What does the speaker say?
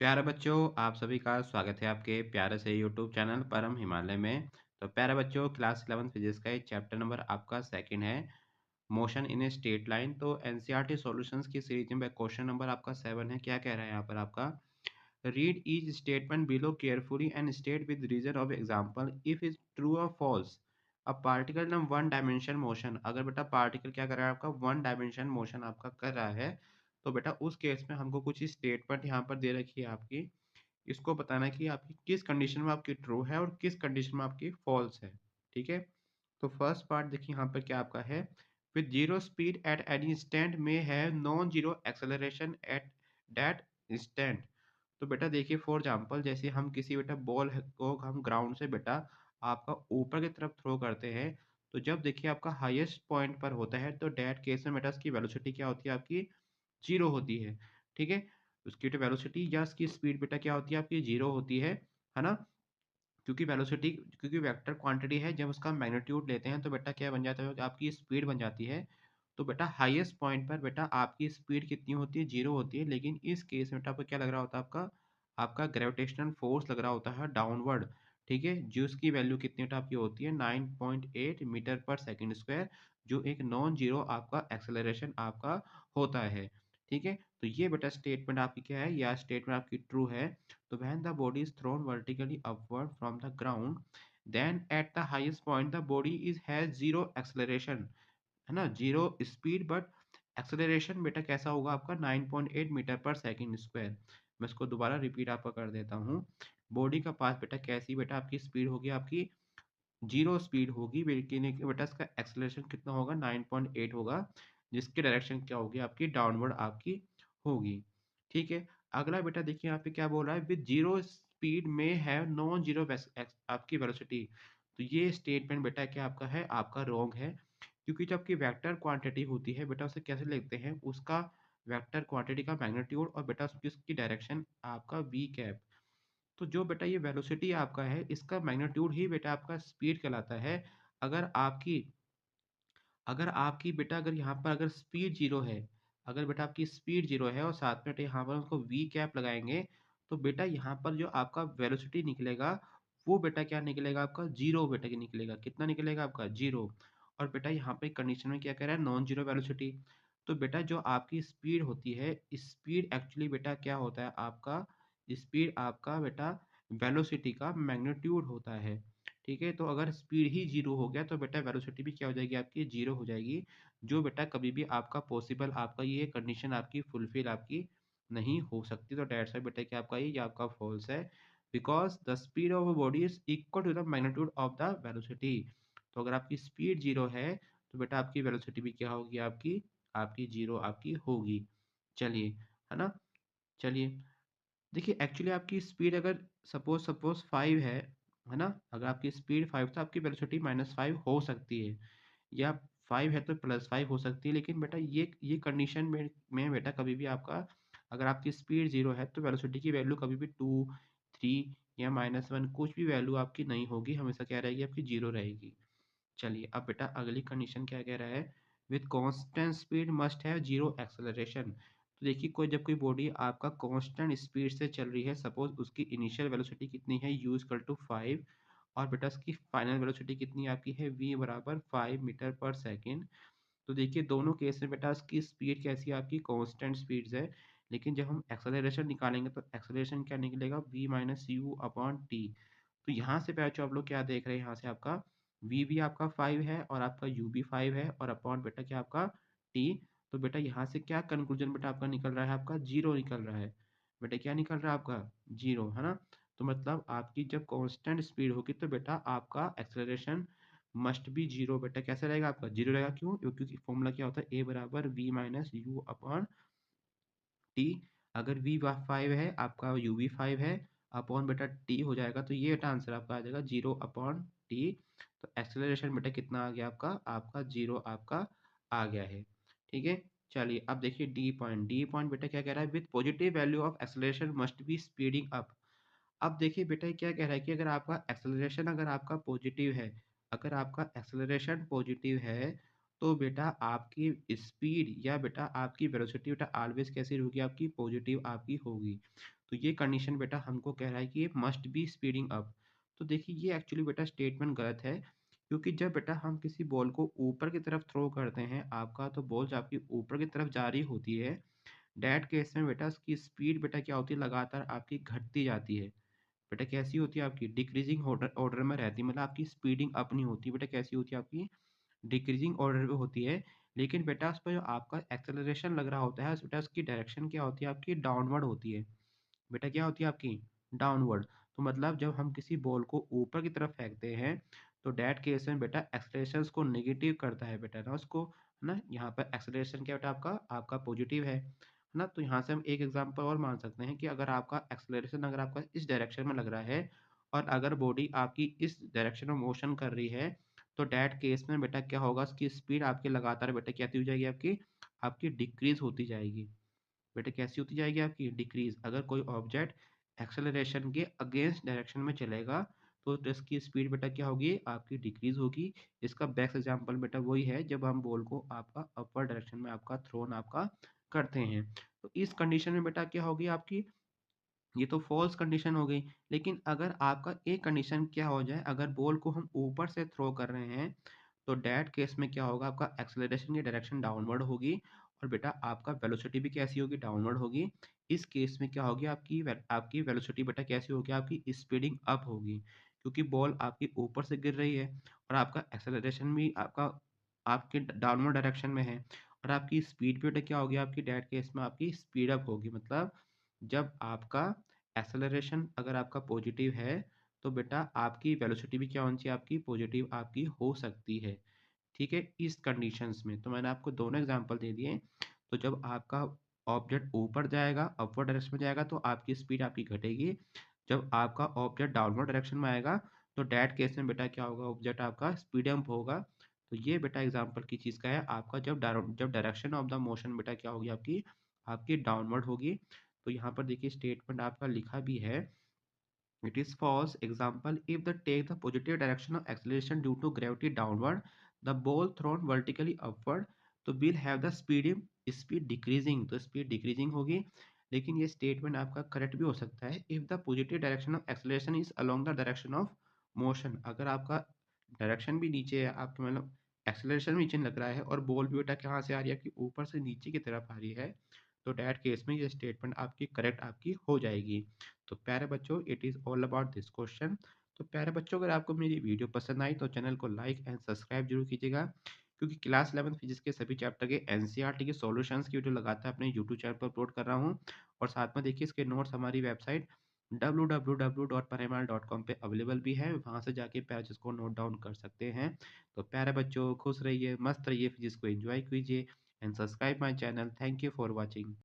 प्यारे बच्चों, आप सभी का स्वागत है आपके प्यारे से यूट्यूब चैनल परम हिमालय में। तो प्यारे बच्चों, क्लास 11 फिजिक्स का एक चैप्टर नंबर आपका सेकंड है, motion in a straight line. तो एनसीईआरटी सॉल्यूशंस की सीरीज में क्वेश्चन नंबर आपका 7 है। क्या कह रहा है यहाँ पर आपका? Read each statement below carefully and state with reason of example if is true और फॉल्स। अब पार्टिकल ना वन डायमेंशन मोशन, अगर बेटा पार्टिकल क्या कर रहा है आपका वन डायमेंशन मोशन आपका कर रहा है, तो बेटा उस केस में हमको कुछ स्टेटमेंट यहाँ पर दे रखी है आपकी। इसको बताना है कि आपकी किस कंडीशन में आपकी ट्रू है और किस कंडीशन में आपकी फॉल्स है। ठीक है। तो फर्स्ट पार्ट देखिए यहाँ पर क्या आपका है, with zero speed at any instant में है non zero acceleration at that instant. तो बेटा देखिए फॉर एग्जांपल, जैसे हम किसी बेटा बॉल को हम ग्राउंड से बेटा आपका ऊपर की तरफ थ्रो करते हैं, तो जब देखिए आपका हाईएस्ट पॉइंट पर होता है तो डैट केस में बेटा उसकी वेलोसिटी क्या होती है आपकी जीरो होती है। ठीक है। उसकी तो वेलोसिटी या उसकी स्पीड बेटा क्या होती है आपकी जीरो होती है ना? क्योंकि वेलोसिटी, क्योंकि वेक्टर क्वांटिटी है, जब उसका मैग्नीट्यूड लेते हैं तो बेटा क्या बन जाता है, आपकी स्पीड बन जाती है। तो बेटा हाईएस्ट पॉइंट पर बेटा आपकी स्पीड कितनी होती है, जीरो होती है। लेकिन इस केस में बेटा आपको क्या लग रहा होता है, आपका आपका ग्रेविटेशनल फोर्स लग रहा होता है डाउनवर्ड। ठीक है। जो उसकी वैल्यू कितनी बेटा आपकी होती है 9.8 मीटर पर सेकंड स्क्वायर, जो एक नॉन जीरो आपका एक्सेलरेशन आपका होता है। ठीक है। तो ये बेटा स्टेटमेंट आपकी क्या है, या स्टेटमेंट आपकी ट्रू है। तो when the body is thrown vertically upward from the ground, then at the highest point the body is has zero acceleration, है ना, जीरो स्पीड, बट एक्सेलरेशन बेटा कैसा होगा आपका 9.8 मीटर पर सेकंड स्क्वायर। मैं इसको दोबारा रिपीट आपका कर देता हूँ। बॉडी का पास बेटा कैसी बेटा आपकी स्पीड होगी, आपकी जीरो स्पीड होगी, लेकिन बेटा इसका एक्सेलरेशन कितना होगा 9.8 होगा, जिसकी डायरेक्शन क्या होगी आपकी डाउनवर्ड आपकी होगी। ठीक है। अगला बेटा देखिए यहाँ पे क्या बोल रहा है, विद जीरो स्पीड में है नॉन जीरो आपकी वेलोसिटी। तो ये स्टेटमेंट बेटा क्या आपका है, आपका रॉन्ग है। क्योंकि जब आपकी वेक्टर क्वांटिटी होती है बेटा, उसे कैसे लिखते हैं, उसका वेक्टर क्वांटिटी का मैग्नीट्यूड और बेटा उसकी डायरेक्शन आपका वी कैप। तो जो बेटा ये वेलोसिटी आपका है, इसका मैग्नीट्यूड ही बेटा आपका स्पीड कहलाता है। अगर आपकी अगर आपकी बेटा अगर यहाँ पर अगर स्पीड जीरो है, अगर बेटा आपकी स्पीड जीरो है और साथ में बेटा यहाँ पर उसको वी कैप लगाएंगे, तो बेटा यहाँ पर जो आपका वेलोसिटी निकलेगा, वो बेटा क्या निकलेगा आपका जीरो बेटा की निकलेगा। कितना निकलेगा आपका जीरो। और बेटा यहाँ पे कंडीशन में क्या कह रहा है, नॉन जीरो वेलोसिटी। तो बेटा जो आपकी स्पीड होती है, स्पीड एक्चुअली बेटा क्या होता है आपका, स्पीड आपका बेटा वेलोसिटी का मैग्नीट्यूड होता है। ठीक है। तो अगर स्पीड ही जीरो हो गया तो बेटा वेलोसिटी भी क्या हो जाएगी आपकी जीरो हो जाएगी, जो बेटा कभी भी आपका पॉसिबल आपका ये कंडीशन आपकी फुलफिल आपकी नहीं हो सकती। तो डेट्स व्हाई बेटा क्या आपका ये आपका फॉल्स है, because the speed of a body is equal to the magnitude of the velocity. तो अगर आपकी स्पीड जीरो है तो बेटा आपकी वेलोसिटी भी क्या होगी, आपकी आपकी जीरो आपकी होगी। चलिए, है ना? चलिए, देखिए एक्चुअली आपकी स्पीड अगर सपोज सपोज 5 है ना? अगर आपकी स्पीड 5 तो आपकी वेलोसिटी -5 हो सकती है, या 5 है तो +5 हो सकती है। लेकिन बेटा ये कंडीशन में बेटा कभी भी आपका, अगर आपकी स्पीड 0 है तो वेलोसिटी की वैल्यू कभी भी 2, 3 या -1 कुछ भी वैल्यू आपकी नहीं होगी, हमेशा क्या रहेगी आपकी 0 रहेगी। चलिए अब बेटा अगली कंडीशन क्या कह रहा है, with constant speed must have zero acceleration. तो देखिए जब कोई बॉडी आपका कांस्टेंट स्पीड से चल रही है, सपोज उसकी इनिशियल वेलोसिटी कितनी है, u इक्वल टू 5, और बेटा उसकी फाइनल वेलोसिटी कितनी आपकी है, v बराबर 5 मीटर पर सेकेंड। तो देखिए दोनों केस में बेटा उसकी स्पीड कैसी है, आपकी कांस्टेंट स्पीड है। लेकिन जब हम एक्सेलरेशन निकालेंगे तो एक्सेलरेशन क्या निकलेगा, v minus u upon T. तो यहाँ से बच्चों आप लोग क्या देख रहे हैं, यहाँ से आपका v भी आपका 5 है और आपका u भी 5 है, और अपॉन बेटा क्या आपका t। तो बेटा यहाँ से क्या कंक्लूजन बेटा आपका निकल रहा है, आपका जीरो निकल रहा है। बेटा क्या निकल रहा है आपका जीरो, है ना? तो मतलब आपकी जब कांस्टेंट स्पीड होगी तो बेटा आपका एक्सेलरेशन मस्ट बी जीरो। बेटा कैसे रहेगा आपका जीरो रहेगा, क्यों? क्योंकि फॉर्मूला क्या होता है, ए बराबर v minus u upon t. अगर वी 5 है, आपका यू भी 5 है, अपॉन बेटा टी हो जाएगा, तो ये बेटा आंसर आपका आ जाएगा जीरो अपॉन टी। तो एक्सेलरेशन बेटा कितना आ गया आपका, आपका जीरो आपका आ गया है। ठीक है। चलिए अब देखिए डी पॉइंट बेटा क्या कह रहा है, with positive value of acceleration must be speeding up. अब देखिए बेटा ये क्या कह रहा है कि अगर आपका एक्सेलरेशन अगर आपका पॉजिटिव है, अगर आपका एक्सेलरेशन पॉजिटिव है, तो बेटा आपकी स्पीड या बेटा आपकी वेलोसिटी बेटा ऑलवेज कैसी होगी, आपकी पॉजिटिव आपकी होगी। तो ये कंडीशन बेटा हमको कह रहा है कि ये मस्ट बी स्पीडिंग अप। तो देखिए ये एक्चुअली बेटा स्टेटमेंट गलत है, क्योंकि जब बेटा हम किसी बॉल को ऊपर की तरफ थ्रो करते हैं आपका, तो बॉल जब आपकी ऊपर की तरफ जा रही होती है, डैट केस में बेटा उसकी स्पीड बेटा क्या होती है, लगातार आपकी घटती जाती है। बेटा कैसी होती है आपकी, डिक्रीजिंग ऑर्डर ऑर्डर में रहती है, मतलब आपकी स्पीडिंग अप नहीं होती बेटा, कैसी होती है आपकी, डिक्रीजिंग ऑर्डर पे होती है। लेकिन बेटा उस पे जो आपका एक्सेलरेशन लग रहा होता है बेटा उसकी डायरेक्शन क्या होती है आपकी, डाउनवर्ड होती है। बेटा क्या होती है आपकी, डाउनवर्ड। तो मतलब जब हम किसी बॉल को ऊपर की तरफ फेंकते हैं, तो डैट केस में बेटा एक्सेलरेशन को नेगेटिव करता है बेटा ना उसको, है ना। यहाँ पर एक्सेलरेशन क्या बेटा आपका आपका पॉजिटिव है ना। तो यहाँ से हम एक एग्जांपल और मान सकते हैं कि अगर आपका एक्सेलरेशन अगर आपका इस डायरेक्शन में लग रहा है, और अगर बॉडी आपकी इस डायरेक्शन में मोशन कर रही है, तो डैट केस में बेटा क्या होगा, उसकी स्पीड आपकी लगातार बेटा क्या हो जाएगी, आपकी आपकी डिक्रीज होती जाएगी। बेटा कैसी होती जाएगी आपकी, डिक्रीज। अगर कोई ऑब्जेक्ट एक्सेलरेशन के अगेंस्ट डायरेक्शन में चलेगा, तो इसकी स्पीड बेटा क्या होगी, आपकी डिक्रीज होगी। इसका बेस्ट एग्जांपल बेटा वही है जब हम बॉल को आपका अपर डायरेक्शन में आपका थ्रोन आपका करते हैं। तो इस कंडीशन में बेटा क्या होगी आपकी, ये तो फॉल्स कंडीशन हो गई। लेकिन अगर आपका एक कंडीशन क्या हो जाए, अगर बॉल को हम ऊपर से थ्रो कर रहे हैं, तो डैट केस में क्या होगा, आपका एक्सेलरेशन की डायरेक्शन डाउनवर्ड होगी, और बेटा आपका वेलोसिटी भी कैसी होगी, डाउनवर्ड होगी। इस केस में क्या होगी आपकी वेलोसिटी बेटा कैसी होगी, आपकी स्पीडिंग अप होगी, क्योंकि बॉल आपकी ऊपर से गिर रही है, और आपका एक्सेलरेशन भी आपका आपके डाउनवर्ड डायरेक्शन में है, और आपकी स्पीड बेटा क्या होगी, आपकी डैट केस में आपकी स्पीड अप होगी। मतलब जब आपका एक्सेलरेशन अगर आपका पॉजिटिव है, तो बेटा आपकी वेलोसिटी भी क्या होनी चाहिए, आपकी पॉजिटिव आपकी हो सकती है। ठीक है, इस कंडीशंस में तो मैंने आपको दोनों एग्जांपल दे दिए। तो जब आपका ऑब्जेक्ट ऊपर जाएगा, अपवर्ड डायरेक्शन में जाएगा, तो आपकी स्पीड आपकी घटेगी। जब आपका ऑब्जेक्ट डाउनवर्ड डायरेक्शन में आएगा, तो डैट केस में बेटा क्या होगा, ऑब्जेक्ट आपका स्पीड अप होगा। तो ये बेटा एग्जांपल की चीज़ का है आपका, जब डायरेक्शन ऑफ द मोशन बेटा क्या होगी, आपकी आपकी डाउनवर्ड होगी। तो यहाँ पर देखिए स्टेटमेंट आपका लिखा भी है, it is false. Example, if the take the positive direction of acceleration due to gravity downward, the ball thrown vertically upward, तो will have the speed decreasing, तो speed decreasing होगी। लेकिन ये स्टेटमेंट आपका करेक्ट भी हो सकता है, if the positive direction of acceleration is along the direction of motion, अगर आपका डायरेक्शन भी नीचे है, आपका मतलब एक्सेलरेशन भी नीचे लग रहा है, और बॉल भी बेटा कहाँ से आ रही है, आपकी ऊपर से नीचे की तरफ आ रही है, तो डैट केस में ये स्टेटमेंट आपकी करेक्ट आपकी हो जाएगी। तो प्यारे बच्चों, it is all about this question. तो प्यारे बच्चों, अगर आपको मेरी वीडियो पसंद आई तो चैनल को लाइक एंड सब्सक्राइब जरूर कीजिएगा, क्योंकि क्लास 11 फिजिक्स के सभी चैप्टर के एनसीईआरटी के सॉल्यूशंस की वीडियो लगातार अपने यूट्यूब चैनल पर अपलोड कर रहा हूँ। और साथ में देखिए इसके नोट्स हमारी वेबसाइट www.parimal.com पे अवेलेबल भी है, वहाँ से जाके पैच को नोट डाउन कर सकते हैं। तो प्यारे बच्चों, खुश रहिए, मस्त रहिए, फिजिक्स को एंजॉय कीजिए, and subscribe my channel. Thank you for watching.